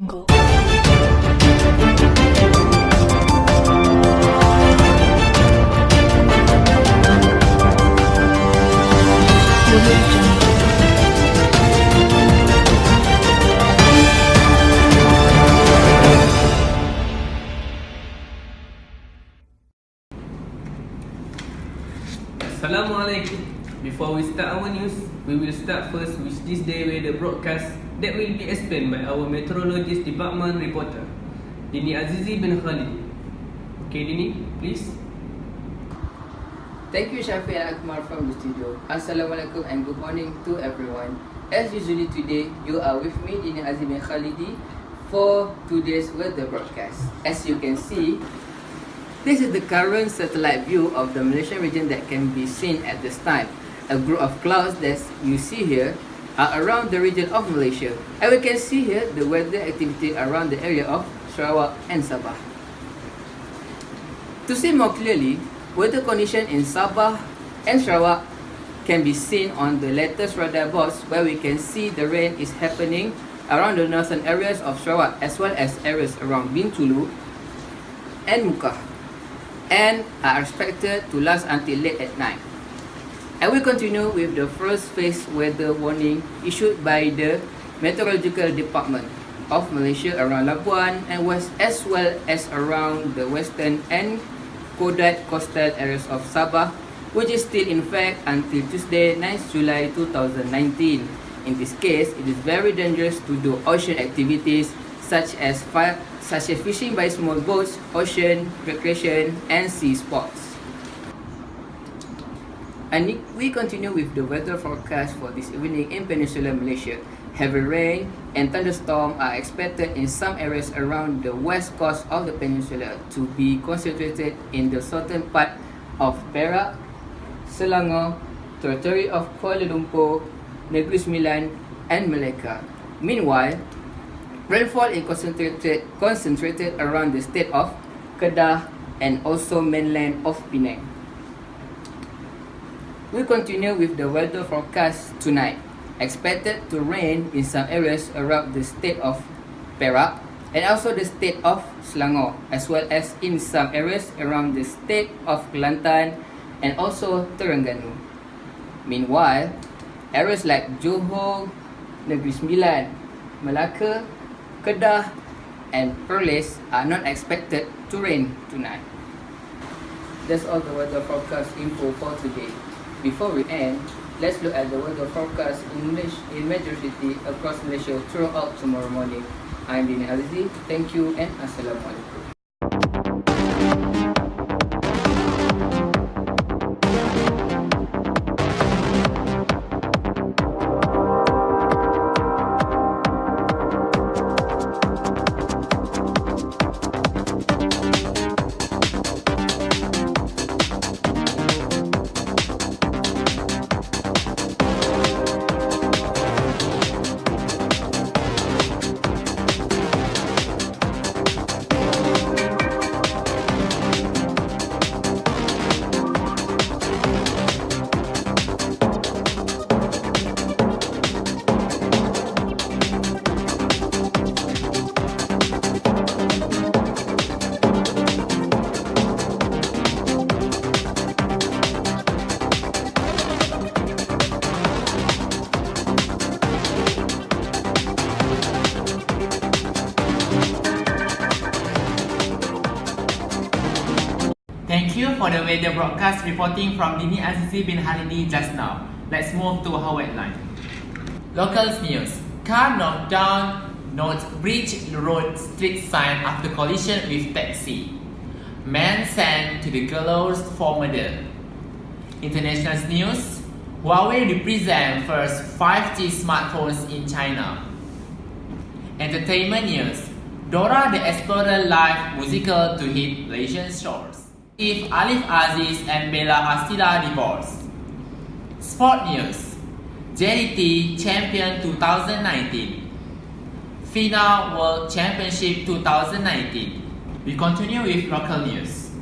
Go. Assalamualaikum. Before we start our news, we will start first with this day weather broadcast that will be explained by our meteorologist department reporter, Dinie Azizi bin Khalidi. Okay, Dinie, please. Thank you, Syafiq and Akmal from the studio. Assalamualaikum and good morning to everyone. As usually today, you are with me, Dinie Azizi bin Khalidi, for today's weather broadcast. As you can see, this is the current satellite view of the Malaysian region that can be seen at this time. A group of clouds that you see here are around the region of Malaysia. And we can see here the weather activity around the area of Sarawak and Sabah. To see more clearly, weather condition in Sabah and Sarawak can be seen on the latest radar boards, where we can see the rain is happening around the northern areas of Sarawak as well as areas around Bintulu and Mukah, and are expected to last until late at night. And we continue with the first phase weather warning issued by the Meteorological Department of Malaysia around Labuan and west, as well as around the western and Kodat coastal areas of Sabah, which is still in effect until Tuesday, 9th July 2019. In this case, it is very dangerous to do ocean activities such as fishing by small boats, ocean recreation, and sea sports. And we continue with the weather forecast for this evening in Peninsular Malaysia. Heavy rain and thunderstorms are expected in some areas around the west coast of the peninsula, to be concentrated in the southern part of Perak, Selangor, territory of Kuala Lumpur, Negeri Sembilan, and Melaka. Meanwhile, rainfall is concentrated around the state of Kedah and also mainland of Penang. We continue with the weather forecast tonight. Expected to rain in some areas around the state of Perak and also the state of Selangor, as well as in some areas around the state of Kelantan and also Terengganu. Meanwhile, areas like Johor, Negeri Sembilan, Melaka, Kedah, and Perlis are not expected to rain tonight. That's all the weather forecast info for today. Before we end, let's look at the weather forecast in major cities across Malaysia throughout tomorrow morning. I'm Dinie Azizi. Thank you and Assalamualaikum. Thank you for the weather broadcast reporting from Dinie Azizi bin Khalidi just now. Let's move to our headline. Local news. Car knocked down North Bridge Road street sign after collision with taxi. Man sent to the gallows for murder. International news. Huawei represents first 5G smartphones in China. Entertainment news. Dora the Explorer live musical to hit Malaysian shores. If Alif Aziz and Bella Astila divorce. Sport news. JDT Champion 2019. FINA World Championship 2019. We continue with local news.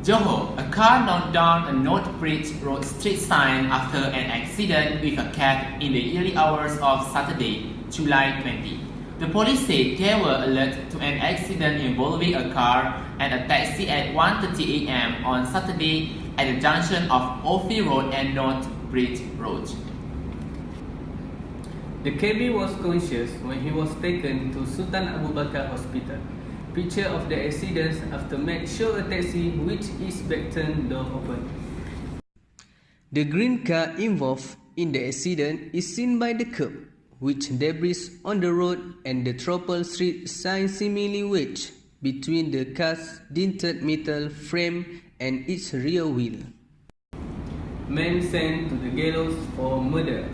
Johor, a car knocked down a North Bridge Road street sign after an accident with a cab in the early hours of Saturday, July 20. The police said they were alert to an accident involving a car and a taxi at 1:30 a.m. on Saturday at the junction of Ophir Road and North Bridge Road. The cabby was conscious when he was taken to Sultan Abu Bakar Hospital. Picture of the accident aftermath show a taxi which is back turned door open. The green car involved in the accident is seen by the curb, which debris on the road and the Tropple Street sign seemingly wedged between the car's dinted metal frame and its rear wheel. Man sent to the gallows for murder.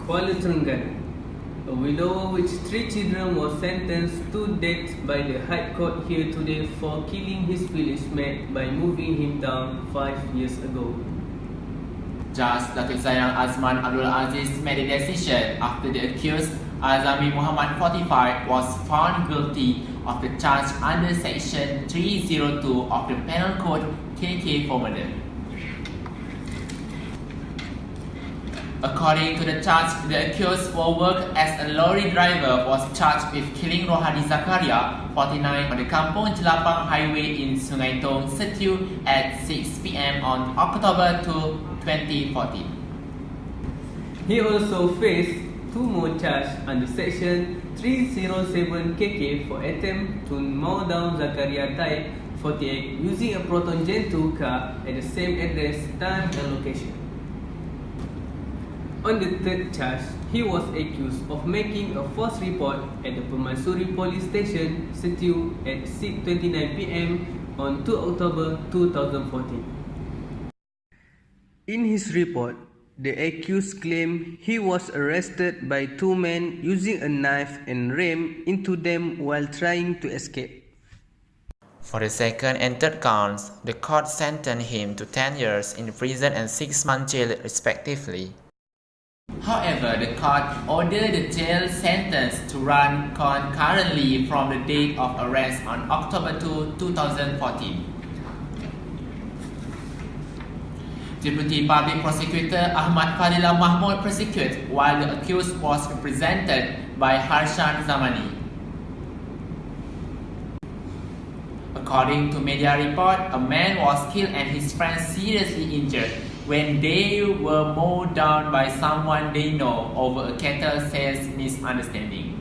Kuala Terengganu. A widower with 3 children was sentenced to death by the High Court here today for killing his village mate by moving him down 5 years ago. Judge Datuk Sayang Azman Abdul Aziz made a decision after the accused Azami Muhammad 45 was found guilty of the charge under Section 302 of the Penal Code KK for murder. According to the charge, the accused who worked as a lorry driver was charged with killing Rohadi Zakaria, 49, on the Kampung Jelapang Highway in Sungai Tong, Setiu at 6 p.m. on October 2, 2014. He also faced 2 more charges under Section 307 KK for attempt to mow down Zakaria type 48 using a Proton Gen 2 car at the same address, time and location. On the 3rd charge, he was accused of making a false report at the Pemansuri Police Station, Setiu at 6:29 p.m. on 2 October 2014. In his report, the accused claimed he was arrested by 2 men using a knife and rammed into them while trying to escape. For the second and third counts, the court sentenced him to 10 years in prison and 6 months jail respectively. However, the court ordered the jail sentence to run concurrently from the date of arrest on October 2, 2014. Deputy Public Prosecutor Ahmad Fadila Mahmud prosecuted while the accused was represented by Harshan Zamani. According to media report, a man was killed and his friends seriously injured when they were mowed down by someone they know over a cattle sales misunderstanding.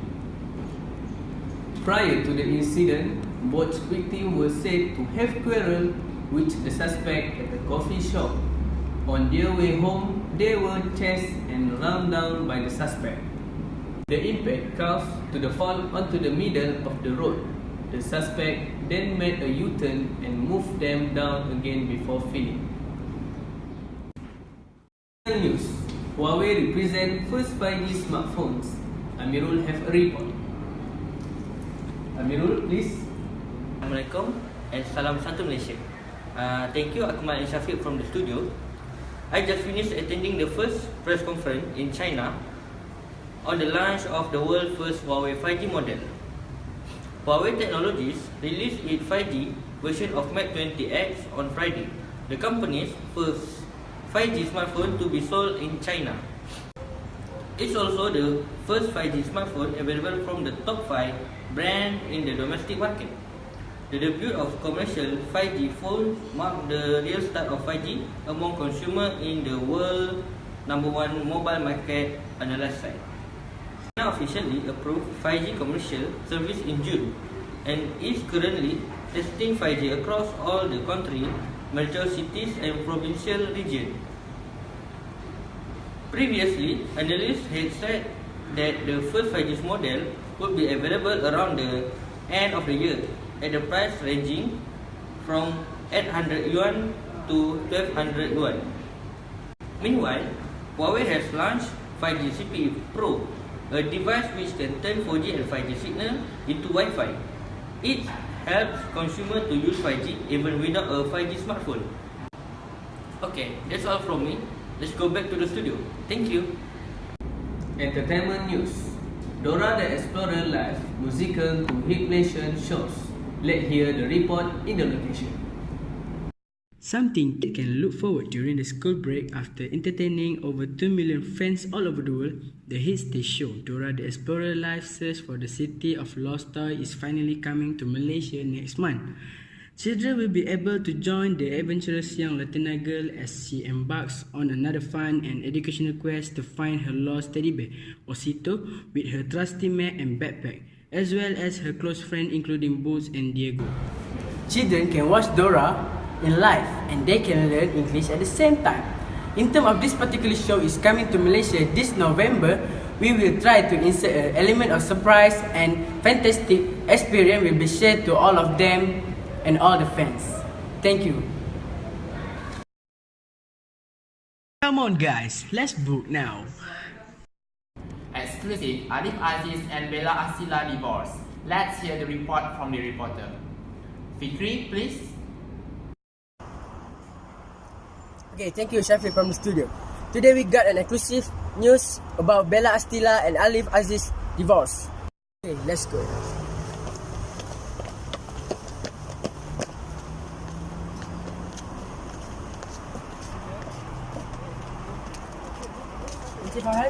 Prior to the incident, both victims were said to have quarreled with the suspect at a coffee shop. On their way home, they were chased and run down by the suspect. The impact caused to the fall onto the middle of the road. The suspect then made a U-turn and moved them down again before fleeing. News. Huawei represent first 5G smartphones. Amirul have a report. Amirul, please. Assalamualaikum and salam satu Malaysia. Thank you Akmal and Syafiq from the studio. I just finished attending the first press conference in China on the launch of the world's first Huawei 5G model. Huawei Technologies released its 5G version of Mate 20X on Friday, the company's first 5G smartphone to be sold in China. It's also the first 5G smartphone available from the top 5 brands in the domestic market. The debut of commercial 5G phones marked the real start of 5G among consumers in the world #1 mobile market analyst site. China officially approved 5G commercial service in June and is currently testing 5G across all the country, major cities and provincial regions. Previously, analysts had said that the first 5G model would be available around the end of the year at a price ranging from 800 yuan to 1200 yuan. Meanwhile, Huawei has launched 5G CPU Pro, a device which can turn 4G and 5G signal into Wi-Fi. It helps consumers to use 5G even without a 5G smartphone. Okay, that's all from me. Let's go back to the studio. Thank you. Entertainment news. Dora the Explorer live musical to hit nation shows. Let's hear the report in the location. Something they can look forward during the school break after entertaining over 2 million fans all over the world. The hit stage show Dora the Explorer Live Search for the City of Lost Toy is finally coming to Malaysia next month. Children will be able to join the adventurous young Latina girl as she embarks on another fun and educational quest to find her lost teddy bear, Osito, with her trusty map and backpack, as well as her close friends including Boots and Diego. Children can watch Dora in live and they can learn English at the same time. In terms of this particular show is coming to Malaysia this November, we will try to insert an element of surprise and fantastic experience will be shared to all of them and all the fans. Thank you. Come on guys, let's book now. Exclusive, Alif Aziz and Bella Astila divorce. Let's hear the report from the reporter. Fikri, please. Okay, thank you Syafiq from the studio. Today we got an exclusive news about Bella Astila and Alif Aziz divorce. Okay, let's go.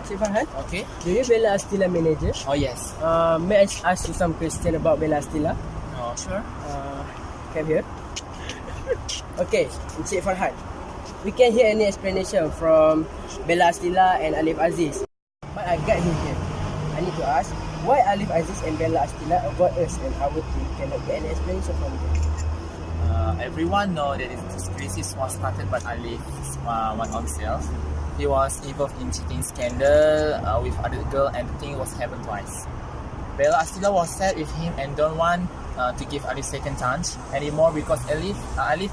Cik Farhan. Okay. Do you Bella Astila manager? Oh yes. May I ask you some question about Bella Astila? Oh sure. Come here. Okay, Cik Farhan. We can hear any explanation from Bella Astila and Alif Aziz. But I got him here. I need to ask, why Alif Aziz and Bella Astila avoid us and our team cannot get any explanation from them? Everyone know that this crisis was started by Alif's one himself. He was involved in cheating scandal with other girl and the thing was happened twice. Bella Astila was sad with him and don't want to give Alif second chance anymore because Alif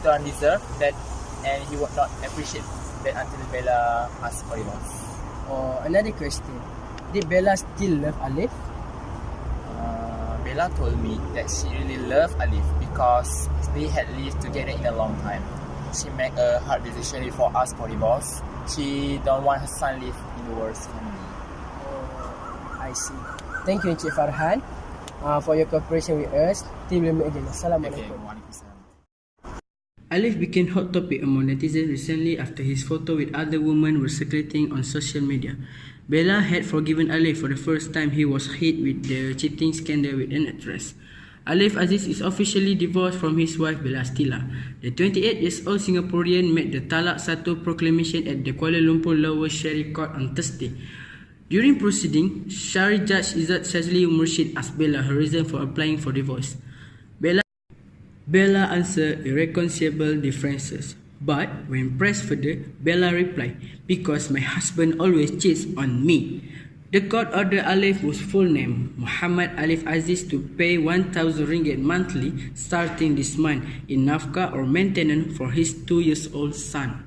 don't deserve that and he would not appreciate that until Bella asked for divorce. Or another question, did Bella still love Alif? Bella told me that she really loved Alif because they had lived together in a long time. She made a hard decision before asked for divorce. She don't want her son live in the worst family. I see. Thank you Encik Farhan for your cooperation with us. Team will meet again. Assalamualaikum. Alif became hot topic among netizens recently after his photo with other women were circulating on social media. Bella had forgiven Alif for the first time he was hit with the cheating scandal with an actress. Alif Aziz is officially divorced from his wife Bella Astila. The 28-year-old Singaporean made the Talak Satu proclamation at the Kuala Lumpur Lower Shari Court on Thursday. During proceeding, Shari Judge Izzat Shazli Murshid asked Bella her reason for applying for divorce. Bella answered irreconcilable differences. But when pressed further, Bella replied, "Because my husband always cheats on me." The court ordered Alif, whose full name, Mohamad Alif Aziz, to pay 1,000 ringgit monthly starting this month in nafkah or maintenance for his 2-year-old son.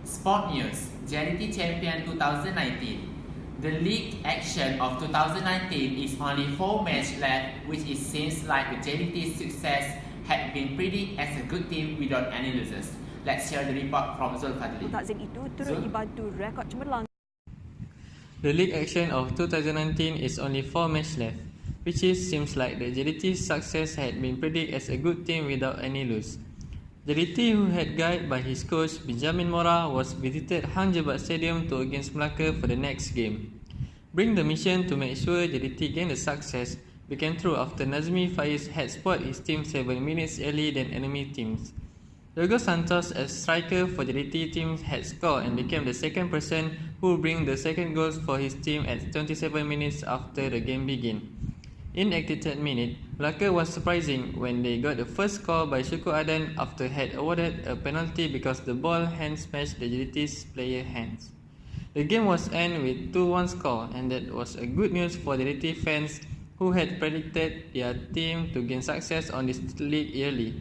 Sport news, JDT Champion 2019. The league action of 2019 is only 4 matches left, which it seems like the JDT's success had been predicted as a good team without any losers. Let's hear the report from Zulfadhli. Takzim itu turut dibantu rekod cemerlang. The league action of 2019 is only 4 matches left, which seems like the JDT's success had been predicted as a good team without any lose. JDT, who had guided by his coach Benjamin Mora, was visited Hang Jebat Stadium to against Melaka for the next game. Bring the mission to make sure JDT gained the success became true after Nazmi Faiz had spotted his team 7 minutes early than enemy teams. Hugo Santos, as striker for JDT team, had scored and became the second person who bring the second goals for his team at 27 minutes after the game began. In 83rd minute, Melaka was surprising when they got the first score by Syukur Adan after had awarded a penalty because the ball hand smashed the JDT's player hands. The game was end with 2-1 score, and that was a good news for JDT fans who had predicted their team to gain success on this league yearly.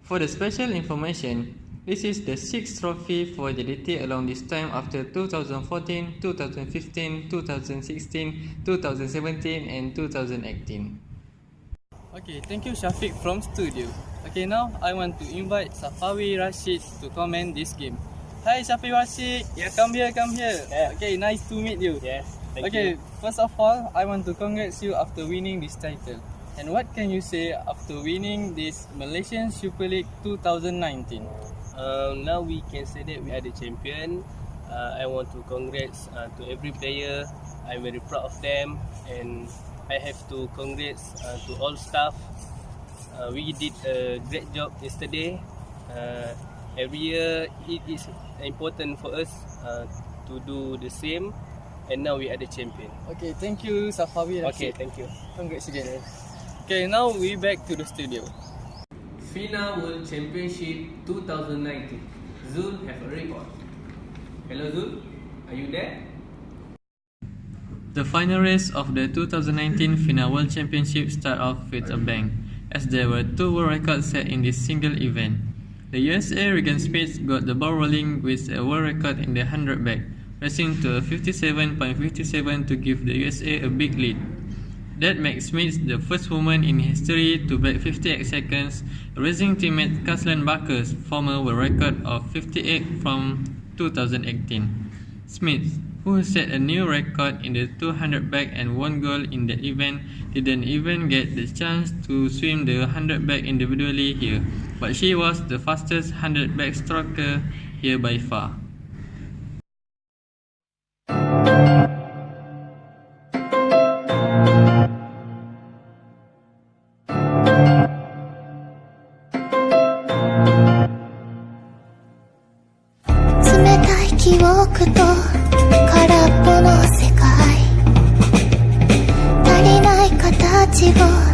For the special information, this is the 6th trophy for JDT along this time after 2014, 2015, 2016, 2017 and 2018. Okay, thank you Syafiq from studio. Okay, now I want to invite Safawi Rashid to comment this game. Hi Safawi Rashid. Yes. Come here. Yeah. Okay, nice to meet you. Yes, thank you. Okay, first of all, I want to congratulate you after winning this title. And what can you say after winning this Malaysian Super League 2019? Now we can say that we are the champion. I want to congrats to every player. I'm very proud of them, and I have to congrats to all staff. We did a great job yesterday. Every year it is important for us to do the same, and now we are the champion. Okay, thank you Safawi Rashid. Okay, thank you. Congrats again. Okay, now we back to the studio. FINA World Championship 2019. Zul have a report. Hello Zul, are you there? The final race of the 2019 FINA World Championship start off with a bang, as there were 2 world records set in this single event. The USA Regan Smith got the ball rolling with a world record in the 100 back, racing to a 57.57 to give the USA a big lead. That makes Smith the first woman in history to break 58 seconds, raising teammate Kaslan Baker's former world record of 58 from 2018. Smith, who set a new record in the 200 back and won gold in that event, didn't even get the chance to swim the 100 back individually here, but she was the fastest 100 back stroker here by far. Chivo